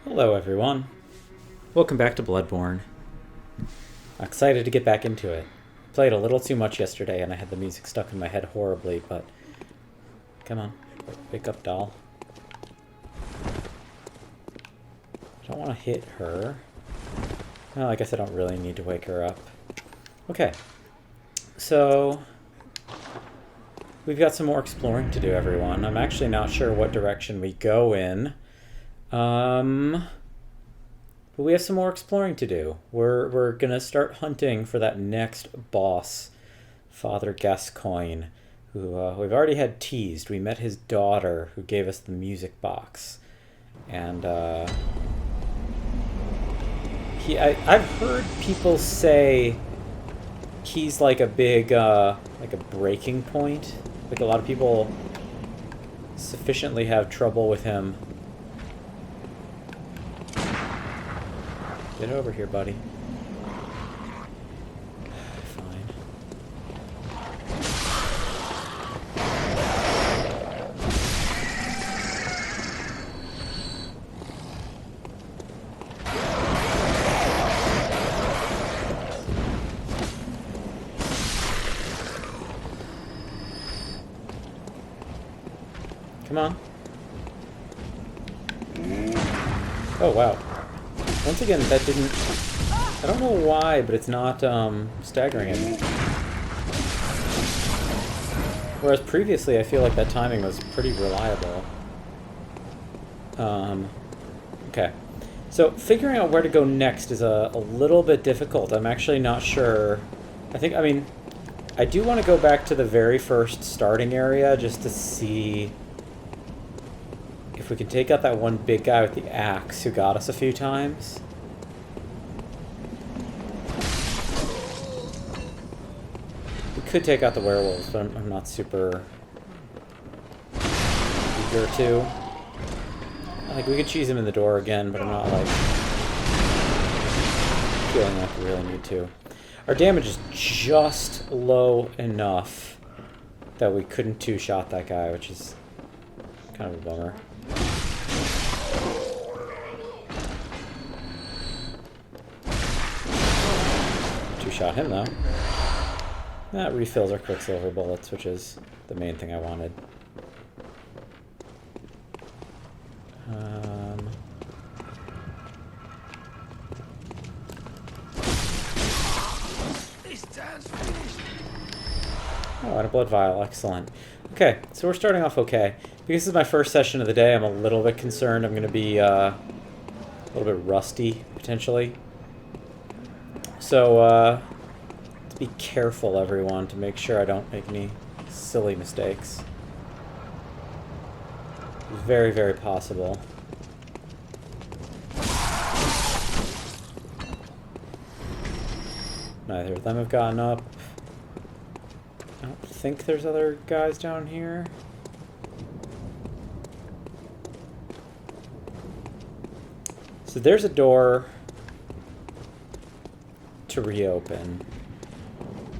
Hello everyone. Welcome back to Bloodborne. I'm excited to get back into it. Played a little too much yesterday and I had the music stuck in my head horribly, but... Come on. Wake up, doll. I don't want to hit her. Well, I guess I don't really need to wake her up. Okay. So... we've got some more exploring to do, everyone. I'm actually not sure what direction we go in. But we have some more exploring to do. We're gonna start hunting for that next boss, Father Gascoigne, who we've already had teased. We met his daughter, who gave us the music box, and I've heard people say he's like a big like a breaking point. Like a lot of people sufficiently have trouble with him. Get over here, buddy. Fine. Come on. Oh, wow. Once again, that didn't... I don't know why, but it's not staggering it. Whereas previously, I feel like that timing was pretty reliable. Okay. So, figuring out where to go next is a little bit difficult. I'm actually not sure. I mean, I do want to go back to the very first starting area just to see if we can take out that one big guy with the axe who got us a few times. We could take out the werewolves, but I'm not super eager to. Like, we could cheese him in the door again, but I'm not, like, feeling like we really need to. Our damage is just low enough that we couldn't two-shot that guy, which is kind of a bummer. Two-shot him, though. That refills our quicksilver bullets, which is the main thing I wanted. Oh, and a blood vial. Excellent. Okay, so we're starting off okay. Because this is my first session of the day, I'm a little bit concerned I'm going to be a little bit rusty, potentially. So, let's be careful, everyone, to make sure I don't make any silly mistakes. It's very, very possible. Neither of them have gotten up. I don't think there's other guys down here. So there's a door to reopen.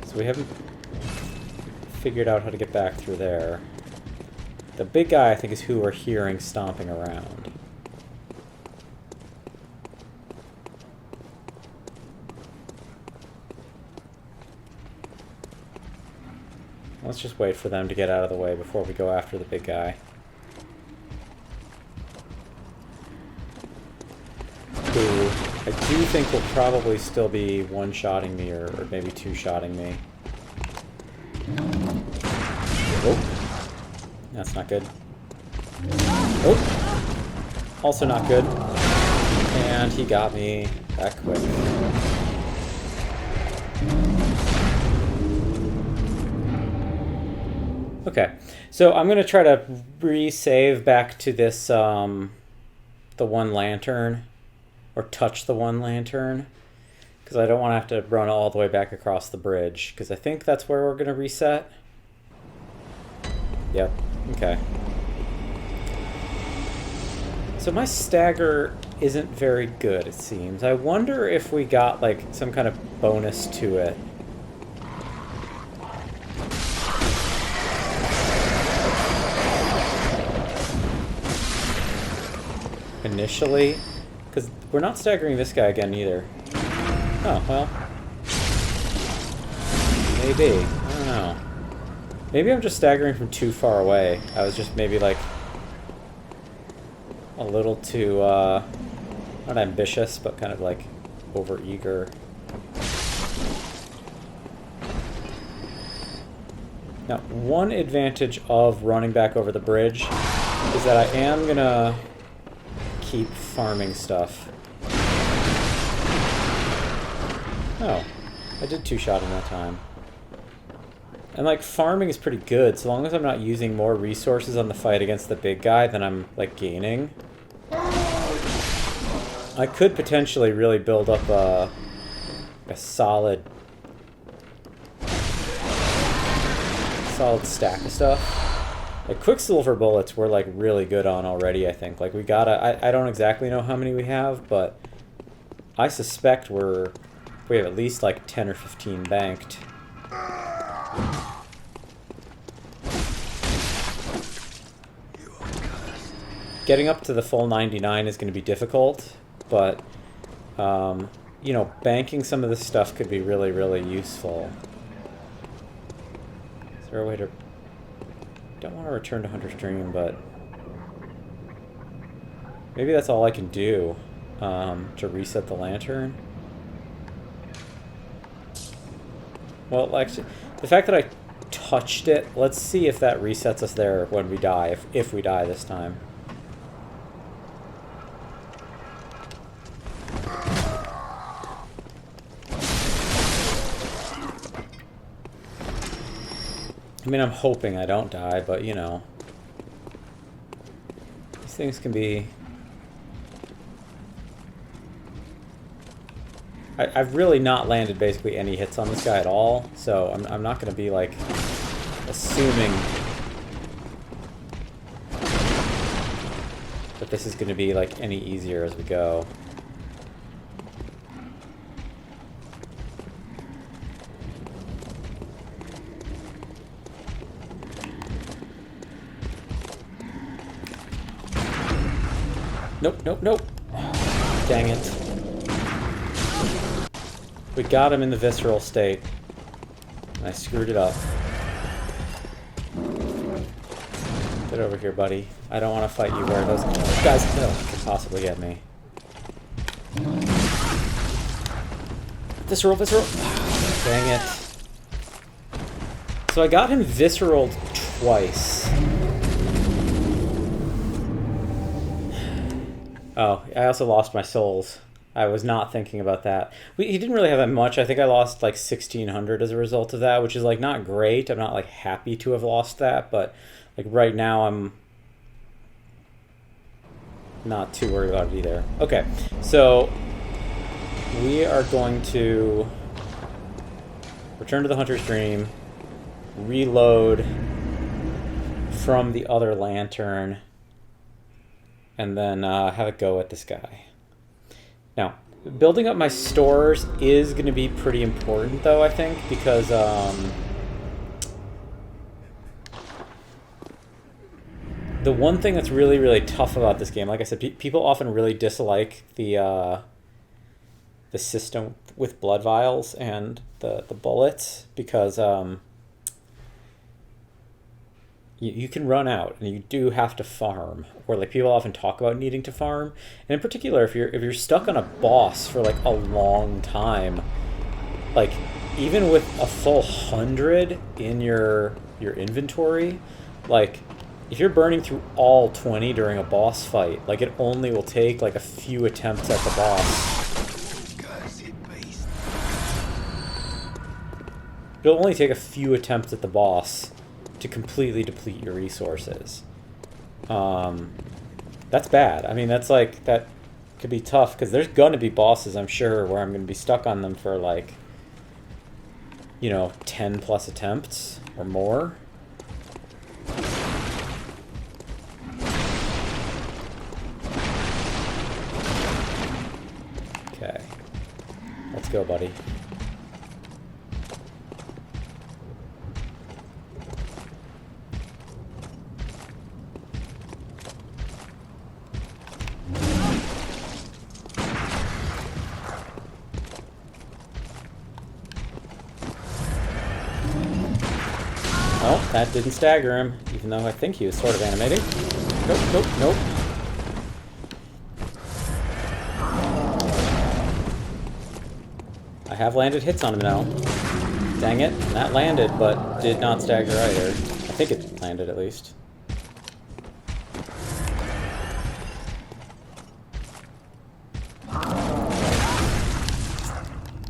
So we haven't figured out how to get back through there. The big guy, I think, is who we're hearing stomping around. Let's just wait for them to get out of the way before we go after the big guy. Who I do think will probably still be one-shotting me or maybe two-shotting me. Oh, that's not good. Oh, also not good. And he got me that quick. Okay, so I'm going to try to re-save back to this, the one lantern, or touch the one lantern, because I don't want to have to run all the way back across the bridge, because I think that's where we're going to reset. Yep, okay. So my stagger isn't very good, it seems. I wonder if we got, like, some kind of bonus to it. Initially, Because we're not staggering this guy again either. Oh, well. Maybe. I don't know. Maybe I'm just staggering from too far away. I was just maybe like a little too, not ambitious, but kind of like over-eager. Now, one advantage of running back over the bridge is that I am gonna keep farming stuff. Oh, I did two-shot in that time. And like farming is pretty good, so long as I'm not using more resources on the fight against the big guy than I'm like gaining. I could potentially really build up a solid stack of stuff. Like Quicksilver bullets we're like really good on already, I think. Like we gotta, I don't exactly know how many we have, but I suspect we have at least like 10 or 15 banked. Getting up to the full 99 is going to be difficult, but, you know, banking some of this stuff could be really, really useful. Is there a way to... Don't want to return to Hunter's Dream, but... Maybe that's all I can do, to reset the lantern. Well, actually, the fact that I touched it, let's see if that resets us there when we die, if we die this time. I mean, I'm hoping I don't die, but, you know. These things can be... I've really not landed basically any hits on this guy at all, so I'm not going to be, like, assuming that this is going to be, like, any easier as we go. Nope, nope, nope. Dang it. We got him in the visceral state. And I screwed it up. Get over here, buddy. I don't want to fight you where those guys could possibly get me. Visceral, visceral. Dang it. So I got him visceraled twice. Oh, I also lost my souls. I was not thinking about that. He didn't really have that much. I think I lost like 1,600 as a result of that, which is like not great. I'm not like happy to have lost that, but like right now I'm not too worried about it either. Okay, so we are going to return to the Hunter's Dream, reload from the other lantern, and then have a go at this guy. Now, building up my stores is going to be pretty important, though, I think, because the one thing that's really, really tough about this game, like I said, people often really dislike the system with blood vials and the bullets, because you can run out, and you do have to farm. Or like people often talk about needing to farm, and in particular, if you're stuck on a boss for like a long time, like even with a full 100 in your inventory, like if you're burning through all 20 during a boss fight, like it only will take like a few attempts at the boss. It'll only take a few attempts at the boss to completely deplete your resources. That's bad. I mean, that's like, that could be tough, because there's gonna be bosses, I'm sure, where I'm gonna be stuck on them for like, you know, 10 plus attempts or more. Okay. Let's go, buddy. That didn't stagger him, even though I think he was sort of animating. Nope, nope, nope. I have landed hits on him now. Dang it, that landed, but did not stagger either. I think it landed at least.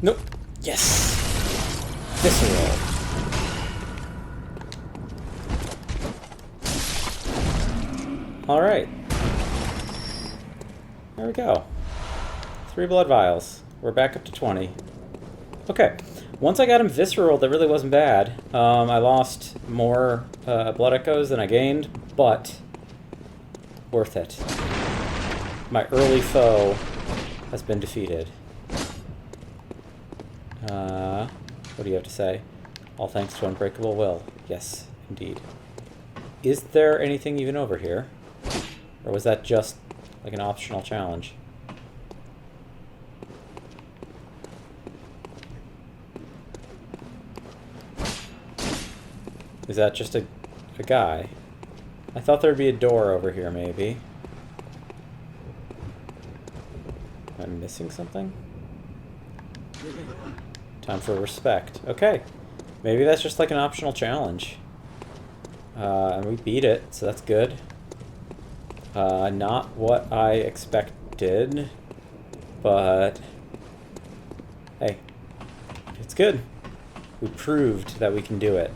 Nope. Yes! Visceral. Alright. There we go. 3 blood vials. We're back up to 20. Okay. Once I got him visceral, that really wasn't bad. I lost more blood echoes than I gained, but worth it. My early foe has been defeated. What do you have to say? All thanks to unbreakable will. Yes, indeed. Is there anything even over here? Or was that just like an optional challenge? Is that just a guy? I thought there'd be a door over here, maybe. Am I missing something? Time for respect. Okay. Maybe that's just like an optional challenge. And we beat it, so that's good. Not what I expected, but hey, it's good. We proved that we can do it.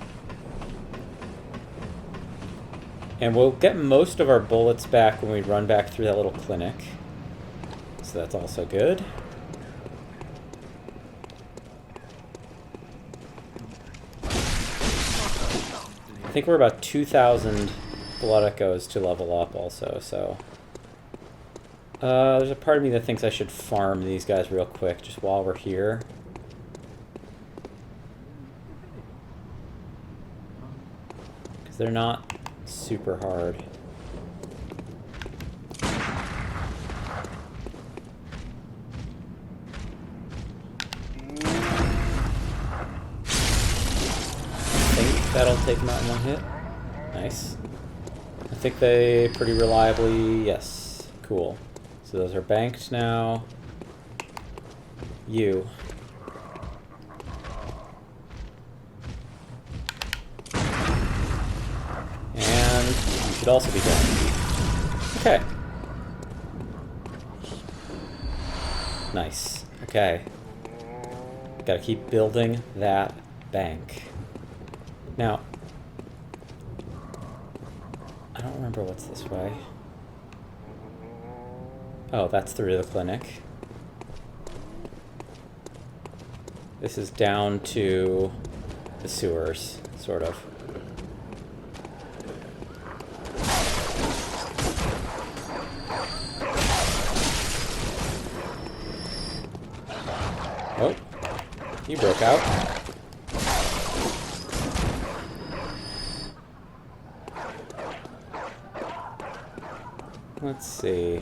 And we'll get most of our bullets back when we run back through that little clinic. So that's also good. I think we're about 2,000 blood echoes to level up also, so... there's a part of me that thinks I should farm these guys real quick just while we're here. Because they're not super hard. I think that'll take them out in one hit. Nice. I think they pretty reliably... Yes. Cool. So those are banked now. You. And you should also be done. Okay. Nice. Okay. Gotta keep building that bank. Now, I don't remember what's this way. Oh, that's through the clinic. This is down to the sewers, sort of. Oh, you broke out. Let's see.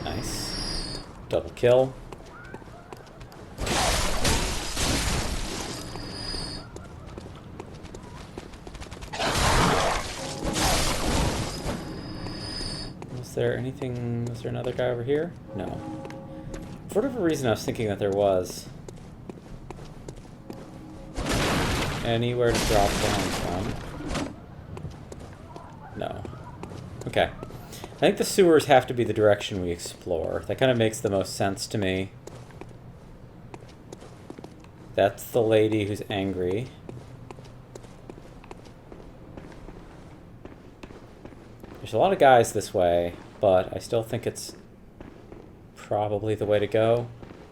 Nice. Double kill. Was there anything... Was there another guy over here? No. For whatever reason, I was thinking that there was. Anywhere to drop down from? No. Okay. I think the sewers have to be the direction we explore. That kind of makes the most sense to me. That's the lady who's angry. There's a lot of guys this way, but I still think it's probably the way to go.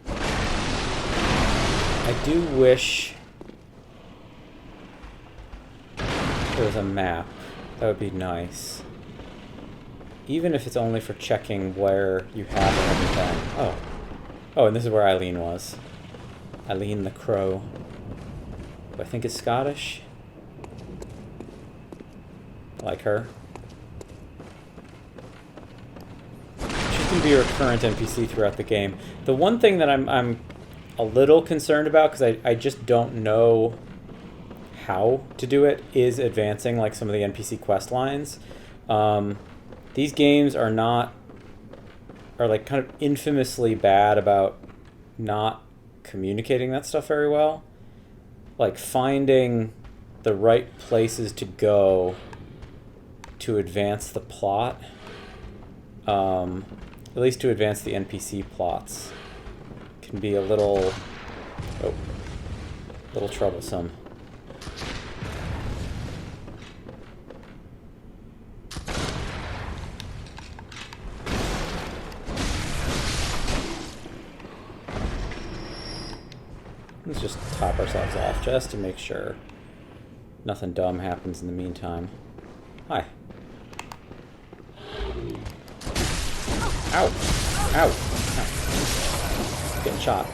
I do wish there was a map. That would be nice. Even if it's only for checking where you have everything. Oh. Oh, and this is where Eileen was. Eileen the Crow. Who I think is Scottish. I like her. She's going to be a recurrent NPC throughout the game. The one thing that I'm a little concerned about, because I just don't know how to do it, is advancing like some of the NPC quest lines. These games are like kind of infamously bad about not communicating that stuff very well. Like finding the right places to go to advance the plot, at least to advance the NPC plots, can be a little troublesome. Let's just top ourselves off just to make sure nothing dumb happens in the meantime. Hi. Ow! Ow! Ow. Getting shot.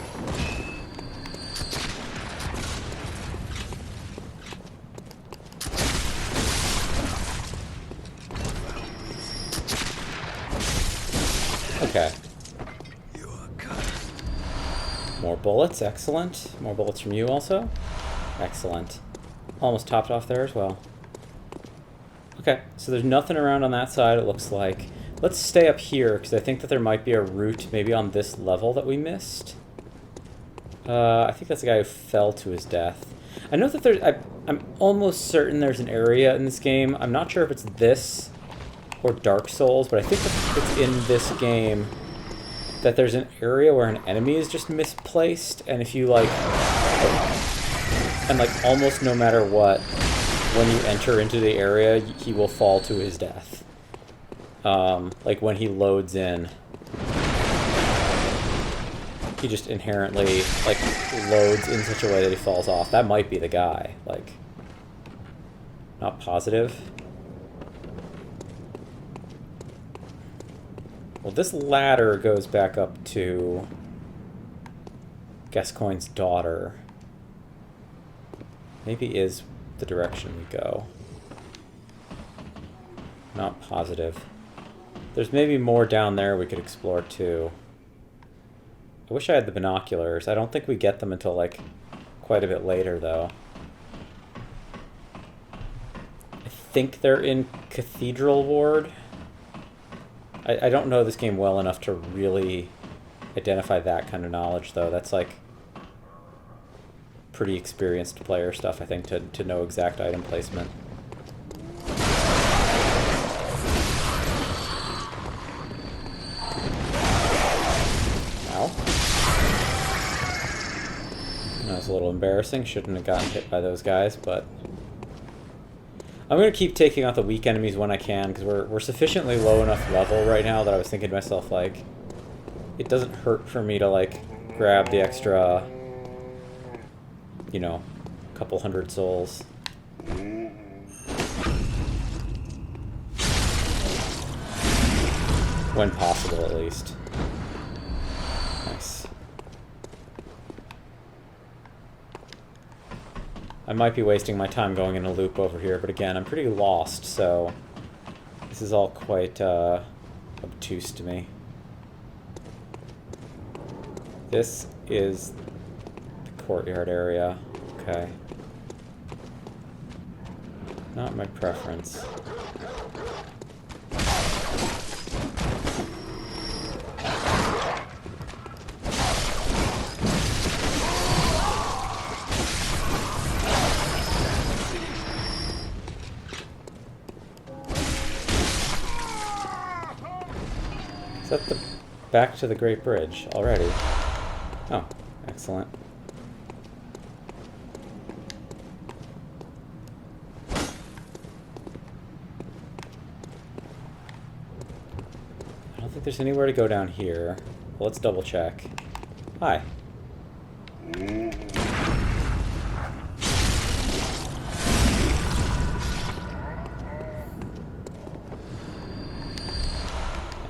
Okay. More bullets, excellent. More bullets from you also. Excellent. Almost topped off there as well. Okay, so there's nothing around on that side, it looks like. Let's stay up here, because I think that there might be a route maybe on this level that we missed. I think that's the guy who fell to his death. I know that there's... I'm almost certain there's an area in this game. I'm not sure if it's this or Dark Souls, but I think that it's in this game that there's an area where an enemy is just misplaced, and if you, like... And, like, almost no matter what, when you enter into the area, he will fall to his death. Like, when he loads in, he just inherently, like, loads in such a way that he falls off. That might be the guy, like, not positive. Well, this ladder goes back up to Gascoigne's daughter. Maybe is the direction we go. Not positive. There's maybe more down there we could explore too. I wish I had the binoculars. I don't think we get them until like quite a bit later though. I think they're in Cathedral Ward. I don't know this game well enough to really identify that kind of knowledge though. That's like pretty experienced player stuff, I think, to know exact item placement. Ow. That was a little embarrassing. Shouldn't have gotten hit by those guys, but... I'm going to keep taking out the weak enemies when I can, because we're sufficiently low enough level right now that I was thinking to myself, like, it doesn't hurt for me to, like, grab the extra... you know, a couple hundred souls. When possible, at least. Nice. I might be wasting my time going in a loop over here, but again, I'm pretty lost, so this is all quite obtuse to me. This is the courtyard area. Okay. Not my preference. Is that the back to the Great Bridge already? Oh, excellent. I don't think there's anywhere to go down here. Well, let's double check. Hi.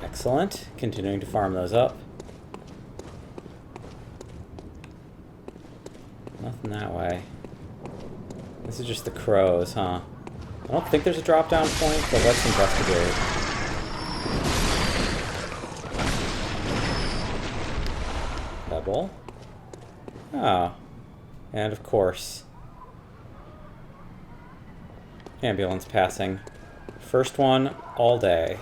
Excellent. Continuing to farm those up. Nothing that way. This is just the crows, huh? I don't think there's a drop-down point, but let's investigate. pebble. Ah. And of course, ambulance passing. First one all day.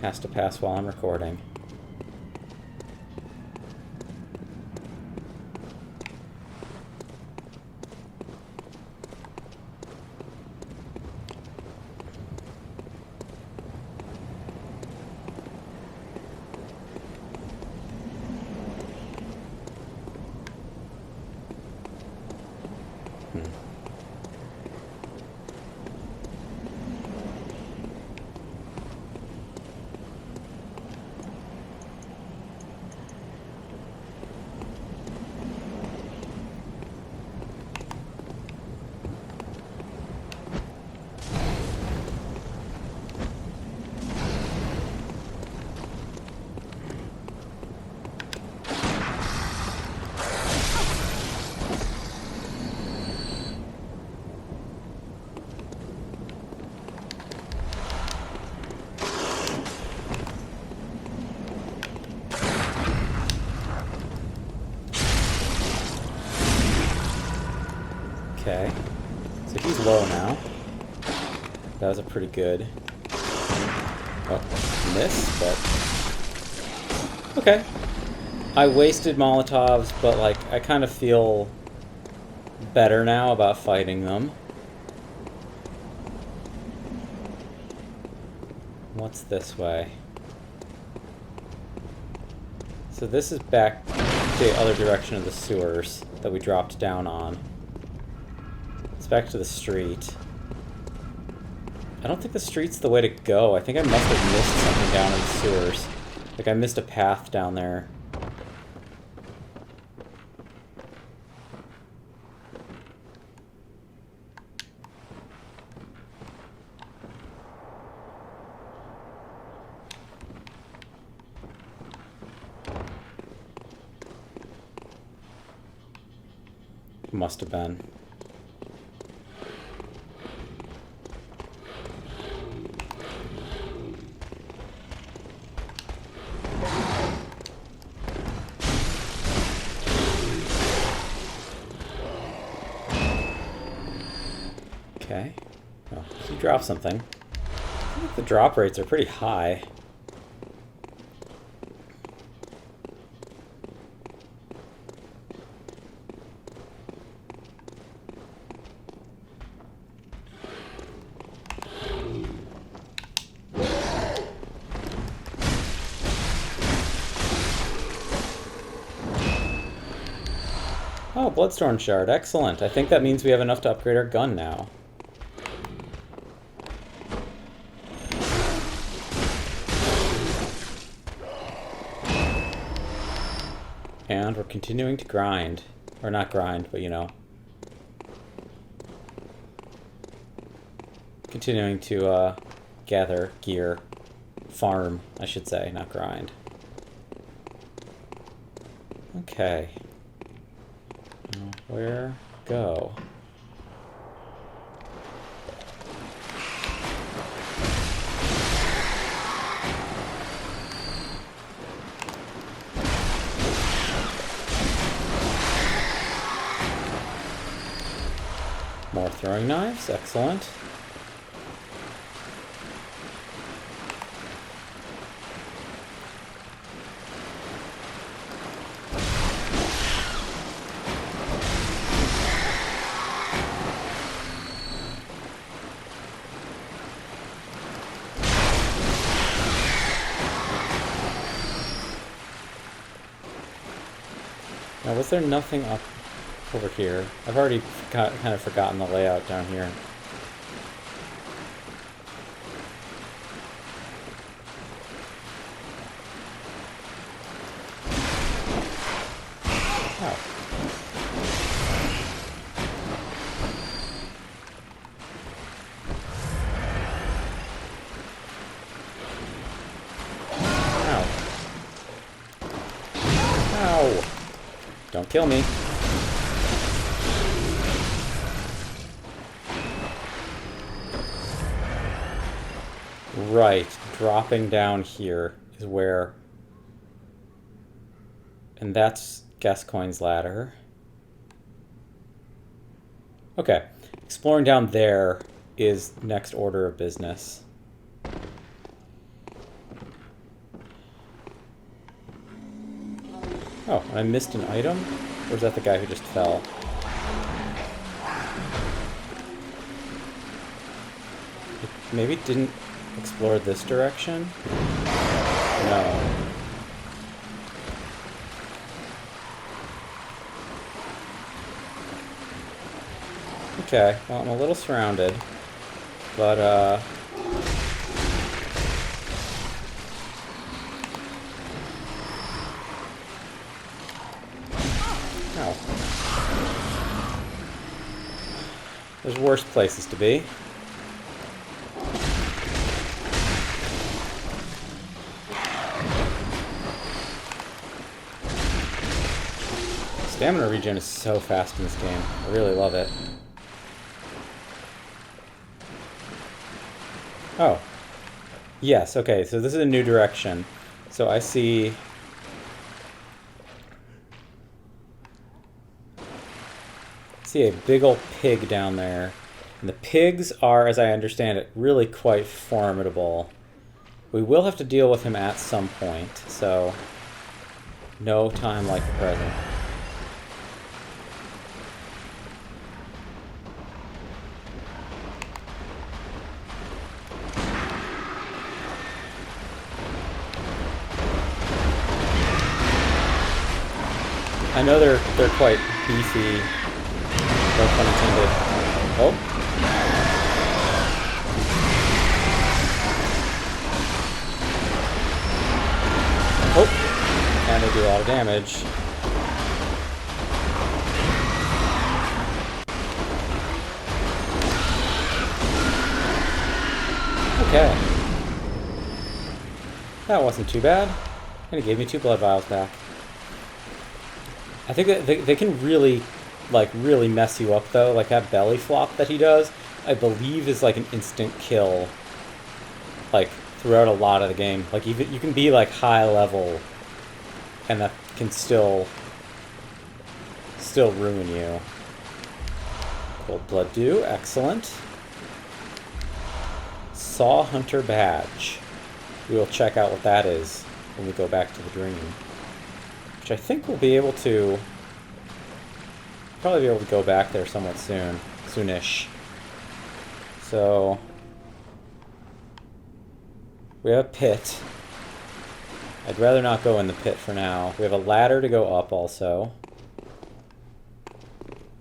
Has to pass while I'm recording. Okay, so he's low now. That was a pretty good... Oh, miss, but... Okay. I wasted Molotovs, but, like, I kind of feel better now about fighting them. What's this way? So this is back to the other direction of the sewers that we dropped down on. It's back to the street. I don't think the street's the way to go. I think I must have missed something down in the sewers. Like I missed a path down there. Must have been. Okay. Well, he dropped something. I think the drop rates are pretty high. Oh, Bloodstone Shard. Excellent. I think that means we have enough to upgrade our gun now. And we're continuing to grind. Or not grind, but you know. Continuing to gather gear. Farm, I should say, not grind. Okay. Where go? More throwing knives, excellent. Now, was there nothing up over here? I've already kind of forgotten the layout down here. Oh. Ow. Ow. Don't kill me. right, dropping down here is where... And that's Gascoigne's ladder. Okay, exploring down there is next order of business. Oh, I missed an item? Or is that the guy who just fell? Maybe it didn't explore this direction? No. Okay, well, I'm a little surrounded, but, oh. There's worse places to be. Stamina regen is so fast in this game. I really love it. Oh. Yes, okay, so this is a new direction. So I see... a big old pig down there. And the pigs are, as I understand it, really quite formidable. We will have to deal with him at some point, so... no time like the present. I know they're quite beefy, no pun intended. Oh. Oh. And they do a lot of damage. Okay. That wasn't too bad. And it gave me 2 blood vials back. I think that they can really, like, really mess you up, though. Like, that belly flop that he does, I believe is, like, an instant kill, like, throughout a lot of the game. Like, even you can be, like, high level, and that can still ruin you. Gold blood dew, excellent. Saw Hunter badge. We will check out what that is when we go back to the dream. Which I think we'll be able to... probably be able to go back there somewhat soon. Soonish. So... we have a pit. I'd rather not go in the pit for now. We have a ladder to go up also.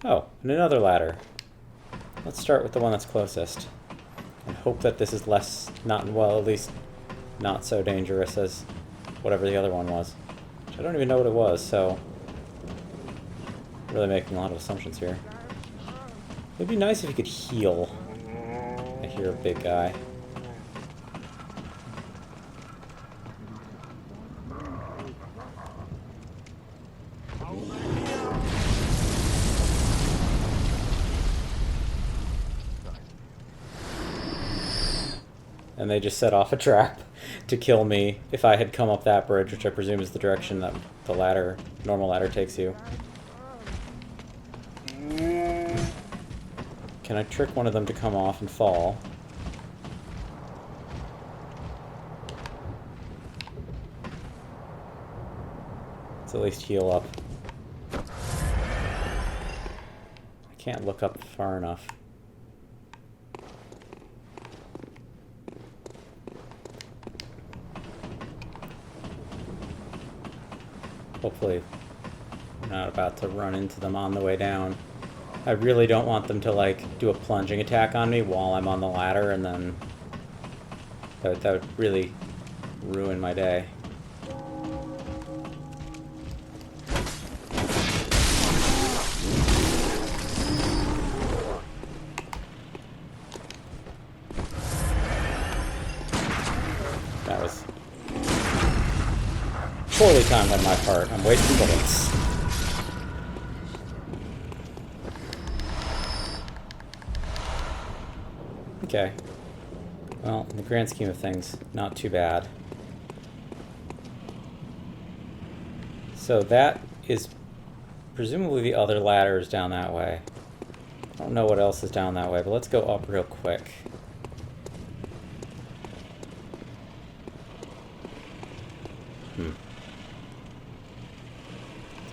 Oh, and another ladder. Let's start with the one that's closest. And hope that this is less... well, at least not so dangerous as whatever the other one was. I don't even know what it was, so... really making a lot of assumptions here. It'd be nice if you could heal. I hear a big guy. And they just set off a trap to kill me if I had come up that bridge, which I presume is the direction that the ladder, normal ladder, takes you. Can I trick one of them to come off and fall? Let's at least heal up. I can't look up far enough. Hopefully I'm not about to run into them on the way down. I really don't want them to, like, do a plunging attack on me while I'm on the ladder, and then that would really ruin my day. That was poorly timed on my part. I'm wasting bullets. Okay. Well, in the grand scheme of things, not too bad. So that is presumably the other ladder is down that way. I don't know what else is down that way, but let's go up real quick.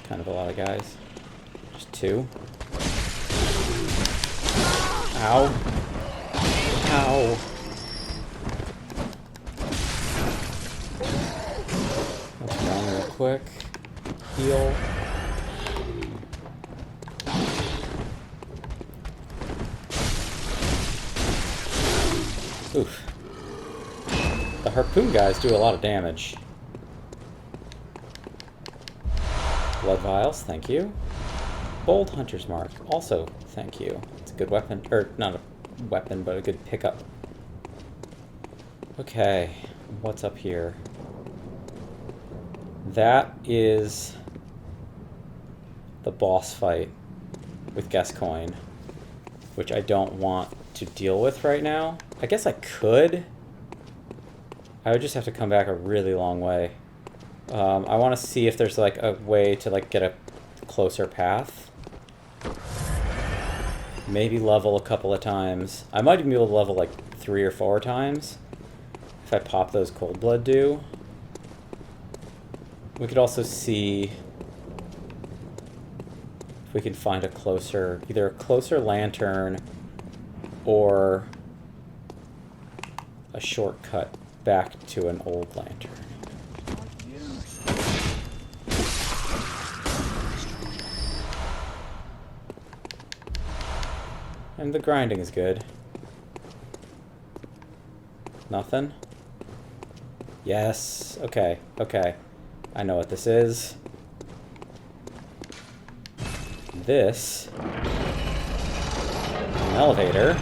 Kind of a lot of guys. Just two. Ow. Ow. Let's run real quick. Heal. Oof. The harpoon guys do a lot of damage. Blood vials, thank you. Bold Hunter's Mark, also thank you. It's a good weapon, or not a weapon, but a good pickup. Okay, what's up here? That is the boss fight with Gascoigne, which I don't want to deal with right now. I guess I could. I would just have to come back a really long way. I want to see if there's like a way to like get a closer path. Maybe level a couple of times. I might even be able to level like 3 or 4 times if I pop those cold blood dew. We could also see if we can find a closer, either a closer lantern or a shortcut back to an old lantern. And the grinding is good. Nothing? Yes. Okay. Okay. I know what this is. This is an elevator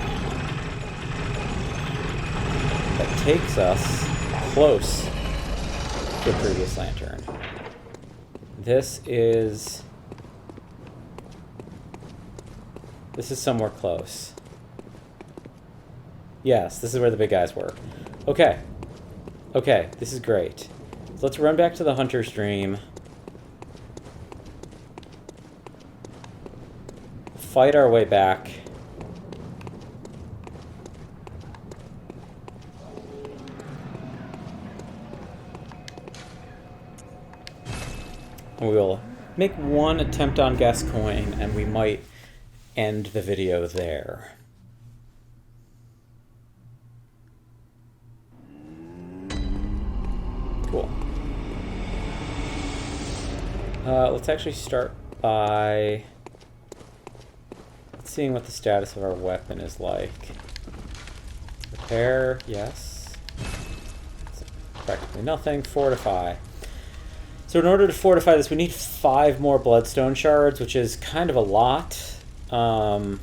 that takes us close to the previous lantern. This is somewhere close. Yes, this is where the big guys were. Okay. Okay, this is great. So let's run back to the Hunter's Dream. Fight our way back. And we will make one attempt on Gascoigne, and we might end the video there. Cool. Let's actually start by seeing what the status of our weapon is like. Repair, yes. It's practically nothing. Fortify. So in order to fortify this, we need 5 more bloodstone shards, which is kind of a lot. I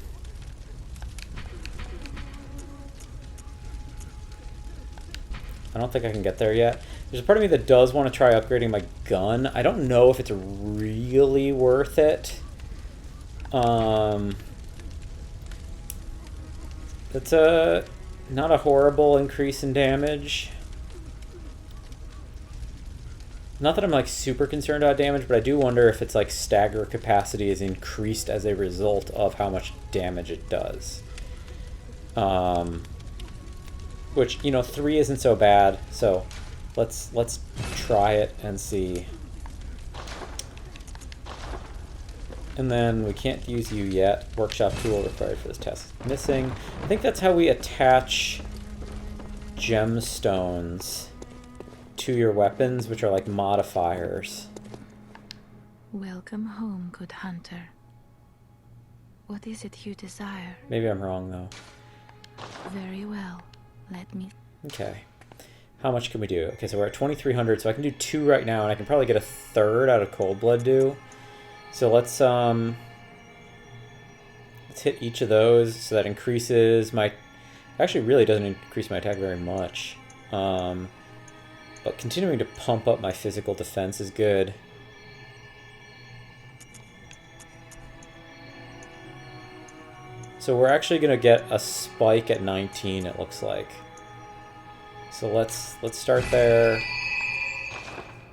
don't think I can get there yet. There's a part of me that does want to try upgrading my gun. I don't know if it's really worth it. That's not a horrible increase in damage. Not that I'm like super concerned about damage, but I do wonder if it's like stagger capacity is increased as a result of how much damage it does. Which, you know, 3 isn't so bad, so let's try it and see. And then we can't use you yet. Workshop tool required for this test is missing. I think that's how we attach gemstones to your weapons, which are like modifiers. Welcome home, good hunter. What is it you desire? Maybe I'm wrong though. Very well. Let me... Okay. How much can we do? Okay, so we're at 2,300, so I can do 2 right now, and I can probably get a 3rd out of cold blood dew. So let's hit each of those, so that increases my... Actually, really doesn't increase my attack very much. But continuing to pump up my physical defense is good. So we're actually going to get a spike at 19, it looks like. So let's start there.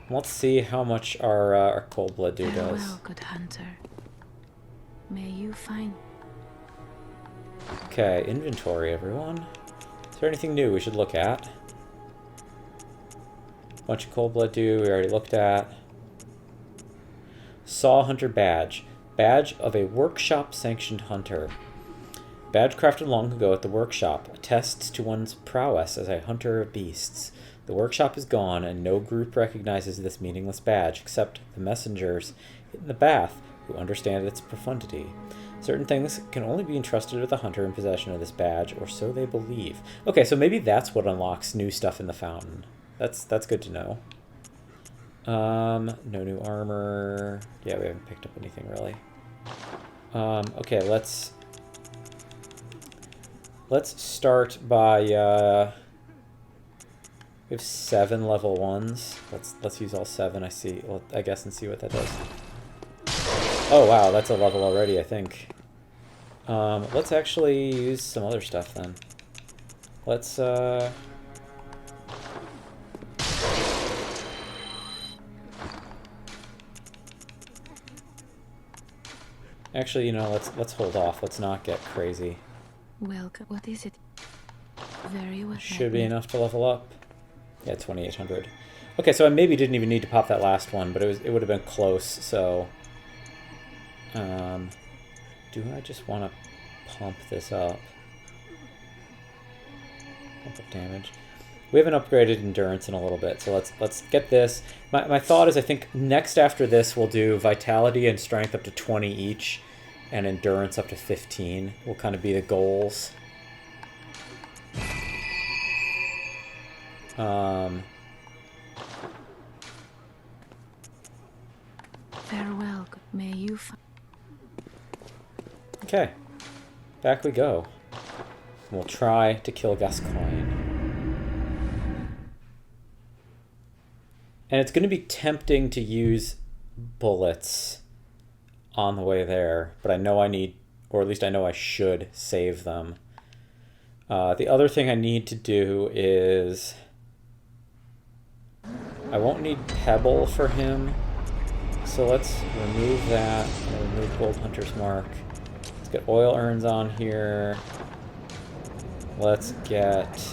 Let's see how much our cold blood dude does. Farewell, good hunter. May you find... Okay, inventory, everyone. Is there anything new we should look at? Bunch of cold blood dew we already looked at. Saw hunter badge. Badge of a workshop sanctioned hunter. Badge crafted long ago at the workshop attests to one's prowess as a hunter of beasts. The workshop is gone, and no group recognizes this meaningless badge except the messengers in the bath who understand its profundity. Certain things can only be entrusted with a hunter in possession of this badge, or so they believe. Okay, so maybe that's what unlocks new stuff in the fountain. That's good to know. No new armor. Yeah, we haven't picked up anything really. Okay, let's start by we have 7 level 1s. Let's use all 7. I guess, and see what that does. Oh wow, that's a level already, I think. Let's actually use some other stuff then. Let's actually, you know, let's hold off. Let's not get crazy. Welcome. What is it? Very well. Should be enough to level up. Yeah, 2800. Okay, so I maybe didn't even need to pop that last one, but it would have been close. So, do I just want to pump this up? Pump up damage. We haven't upgraded endurance in a little bit, so let's get this. My thought is, I think next after this we'll do vitality and strength up to 20 each, and endurance up to 15 will kind of be the goals. Farewell. May you Okay, back we go. We'll try to kill Gascoigne. And it's going to be tempting to use bullets on the way there, but I know I need, or at least I know I should save them. The other thing I need to do is, I won't need Pebble for him, so let's remove that. I'll remove Gold Hunter's Mark. Let's get oil urns on here. Let's get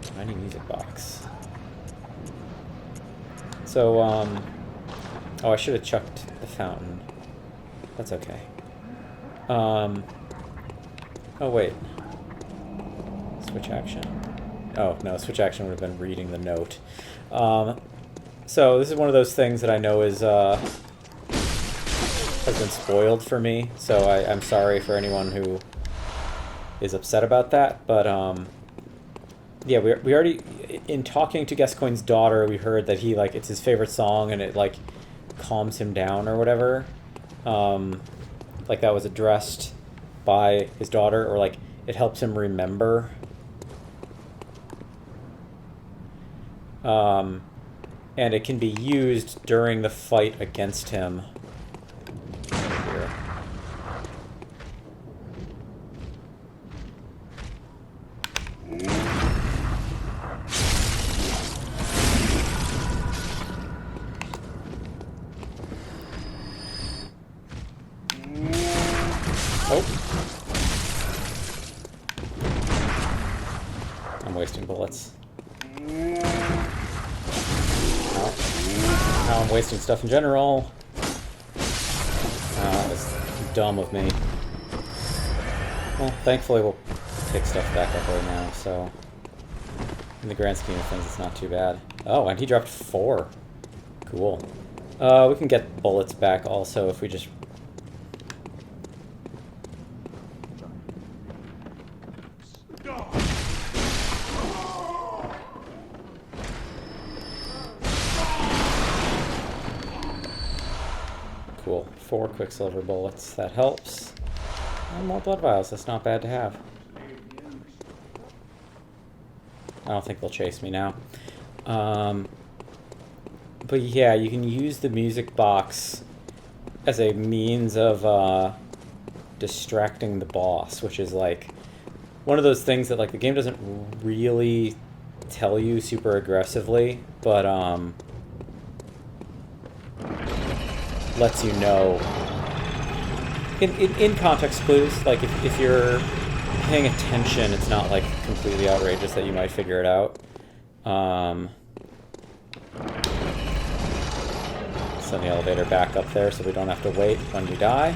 tiny music box. So, oh, I should have chucked the fountain. That's okay. Oh, wait. Switch action. Oh, no, switch action would have been reading the note. So this is one of those things that I know is, has been spoiled for me, so I'm sorry for anyone who is upset about that, but, yeah, we already, in talking to Gascoigne's daughter, we heard that he, like, it's his favorite song, and it, like, calms him down or whatever. Like, that was addressed by his daughter, or, like, it helps him remember. And it can be used during the fight against him. Here. Oh. I'm wasting bullets. Now I'm wasting stuff in general. That was dumb of me. Well, thankfully we'll pick stuff back up right now, so in the grand scheme of things it's not too bad. Oh, and he dropped 4. Cool. We can get bullets back also if we just... Cool. 4 Quicksilver bullets. That helps. And more blood vials. That's not bad to have. I don't think they'll chase me now. But yeah, you can use the music box as a means of distracting the boss, which is like one of those things that like the game doesn't really tell you super aggressively, but lets you know in context clues. Like if you're paying attention, it's not like completely outrageous that you might figure it out. Send the elevator back up there so we don't have to wait when we die.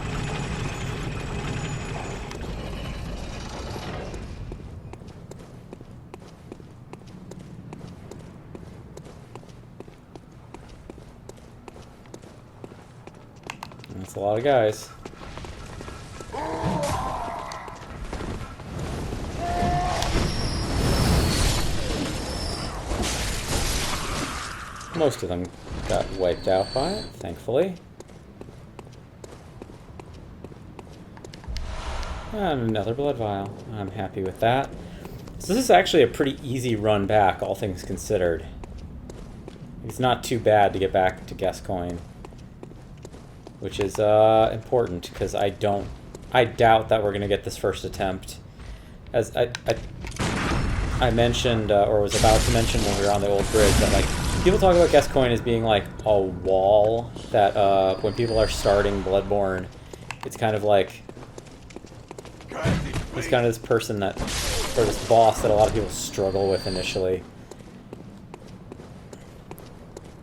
That's a lot of guys. Most of them got wiped out by it, thankfully. And another blood vial. I'm happy with that. So this is actually a pretty easy run back, all things considered. It's not too bad to get back to Gascoigne, which is important because I doubt that we're gonna get this first attempt. As I mentioned, or was about to mention when we were on the old bridge, that like people talk about Gascoigne as being like a wall that when people are starting Bloodborne, it's kind of like he's kind of this person that, or this boss that a lot of people struggle with initially.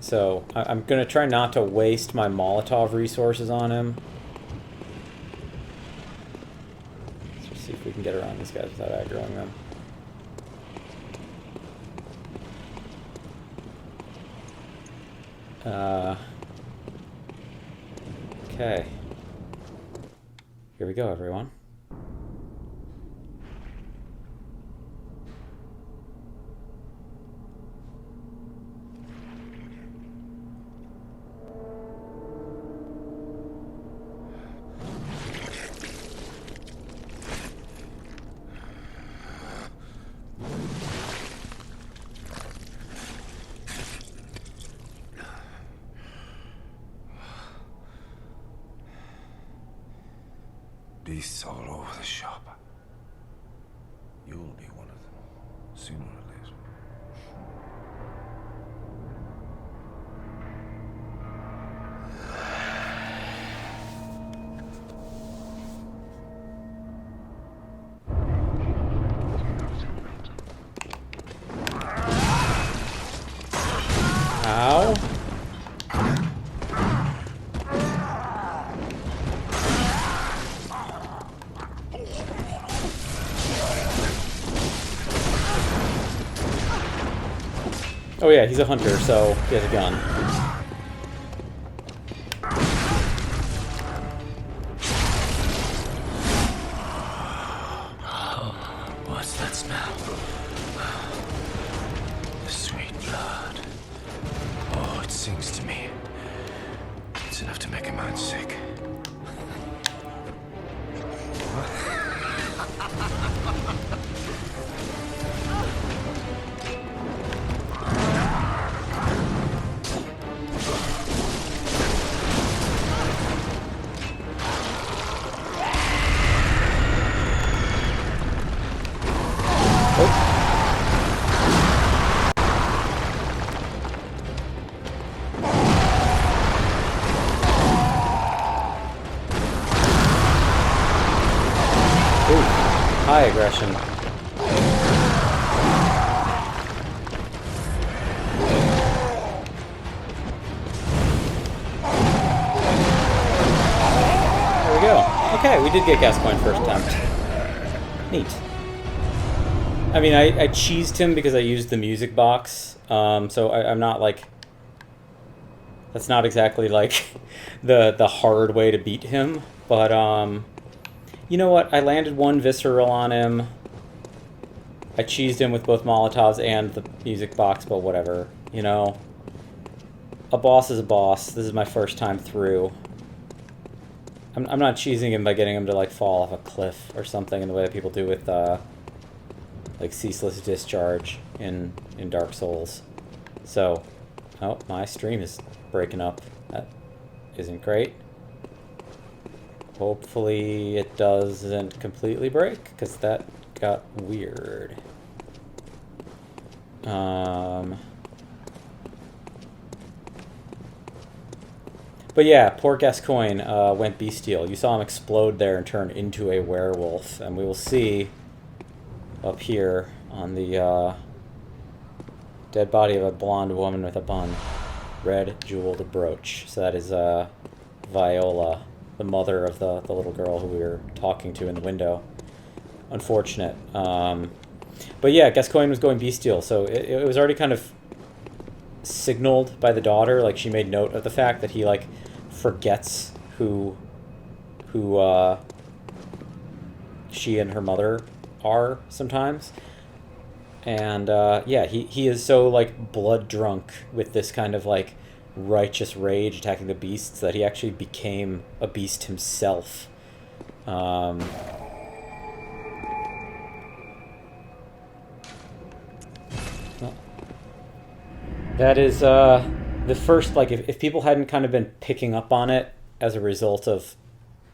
So I'm gonna try not to waste my Molotov resources on him. Let's just see if we can get around these guys without aggroing them. Okay. Here we go, everyone. Beasts all over the shop. You'll be one of them, sooner or later. Ow. Oh yeah, he's a hunter, so he has a gun. What's that smell? The sweet blood. Oh, it sings to me. It's enough to make a man sick. High aggression. There we go. Okay, we did get Gascoigne first attempt. Neat. I mean, I cheesed him because I used the music box, so I'm not like... That's not exactly like the hard way to beat him, but you know what? I landed one visceral on him. I cheesed him with both Molotovs and the music box, but whatever. You know? A boss is a boss. This is my first time through. I'm not cheesing him by getting him to, like, fall off a cliff or something in the way that people do with, like, Ceaseless Discharge in Dark Souls. So, oh, my stream is breaking up. That isn't great. Hopefully it doesn't completely break, because that got weird. But yeah, poor Gascoigne went bestial. You saw him explode there and turn into a werewolf. And we will see up here on the dead body of a blonde woman with a bun. Red jeweled brooch. So that is Viola, the mother of the little girl who we were talking to in the window. Unfortunate. But yeah, Gascoigne was going bestial, so it was already kind of signaled by the daughter. Like, she made note of the fact that he, like, forgets who she and her mother are sometimes. And yeah, he is so, like, blood drunk with this kind of, like, righteous rage attacking the beasts that he actually became a beast himself. That is the first, like, if people hadn't kind of been picking up on it as a result of,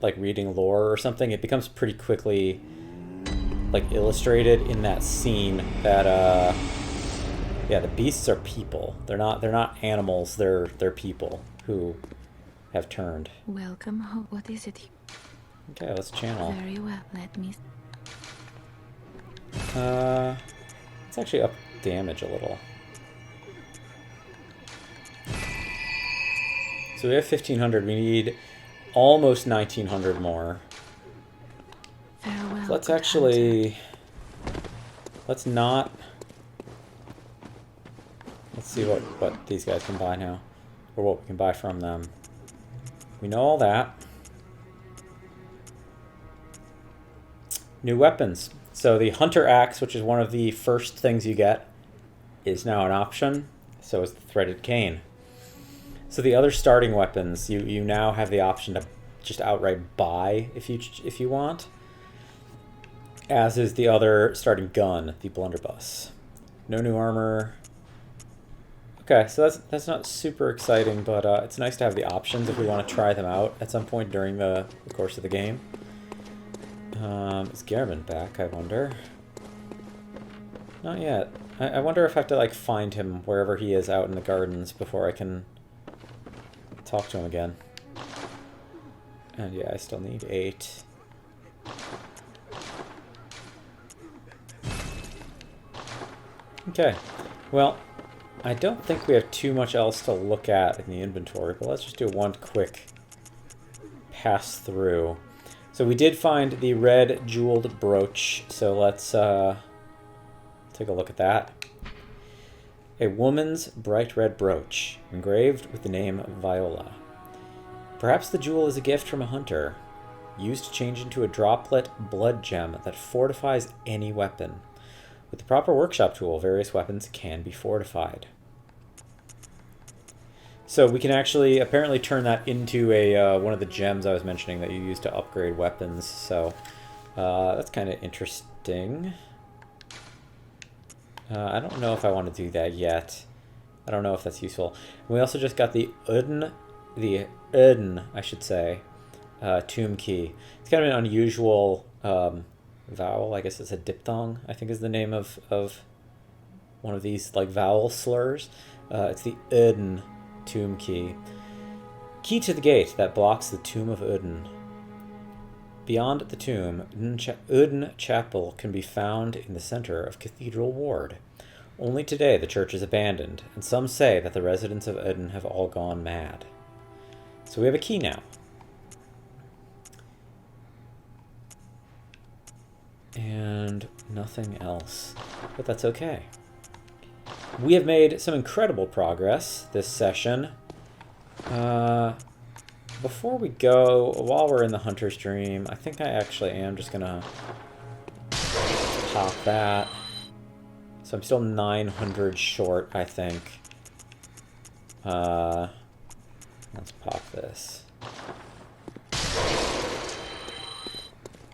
like, reading lore or something, it becomes pretty quickly, like, illustrated in that scene that yeah, the beasts are people. They're not animals. They're people who have turned. Welcome home. What is it? Okay, let's channel. Very well. Let me. Let's actually up damage a little. So we have 1,500. We need almost 1,900 more. Farewell. So let's good actually... Let's not... Let's see what these guys can buy now. Or what we can buy from them. We know all that. New weapons. So the Hunter Axe, which is one of the first things you get, is now an option. So is the Threaded Cane. So the other starting weapons, you now have the option to just outright buy if you want. As is the other starting gun, the Blunderbuss. No new armor. Okay, so that's not super exciting, but it's nice to have the options if we want to try them out at some point during the course of the game. Is Gehrman back, I wonder? Not yet. I wonder if I have to, like, find him wherever he is out in the gardens before I can talk to him again. And yeah, I still need 8. Okay, well, I don't think we have too much else to look at in the inventory, but let's just do one quick pass through. So we did find the red jeweled brooch, so let's take a look at that. A woman's bright red brooch, engraved with the name Viola. Perhaps the jewel is a gift from a hunter, used to change into a droplet blood gem that fortifies any weapon. With the proper workshop tool, various weapons can be fortified. So we can actually apparently turn that into a one of the gems I was mentioning that you use to upgrade weapons. So that's kind of interesting. I don't know if I want to do that yet. I don't know if that's useful. And we also just got the Uden, I should say, tomb key. It's kind of an unusual vowel. I guess it's a diphthong, I think is the name of one of these, like, vowel slurs. It's the Uden tomb key. Key to the gate that blocks the tomb of Uden. Beyond the tomb, Uden Chapel can be found in the center of Cathedral Ward. Only today the church is abandoned, and some say that the residents of Uden have all gone mad. So we have a key now. And nothing else. But that's okay. We have made some incredible progress this session. Before we go, while we're in the Hunter's Dream, I think I actually am just gonna pop that. So I'm still 900 short, I think. Let's pop this.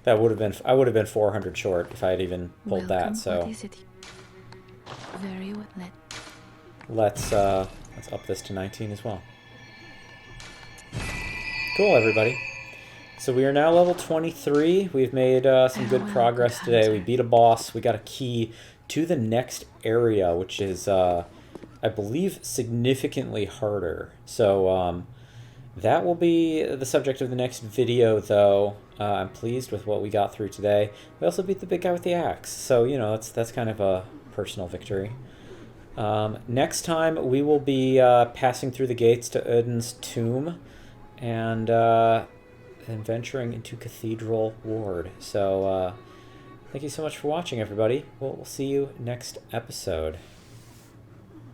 That would have been, I would have been 400 short if I had even pulled that, so. What is it? Very well. Let's up this to 19 as well. Cool, everybody. So we are now level 23. We've made some good progress today. We beat a boss. We got a key to the next area, which is, I believe, significantly harder. So that will be the subject of the next video, though. I'm pleased with what we got through today. We also beat the big guy with the axe, so, you know, that's kind of a personal victory. Next time, we will be passing through the gates to Odin's tomb and venturing into Cathedral Ward. So, thank you so much for watching, everybody. We'll see you next episode.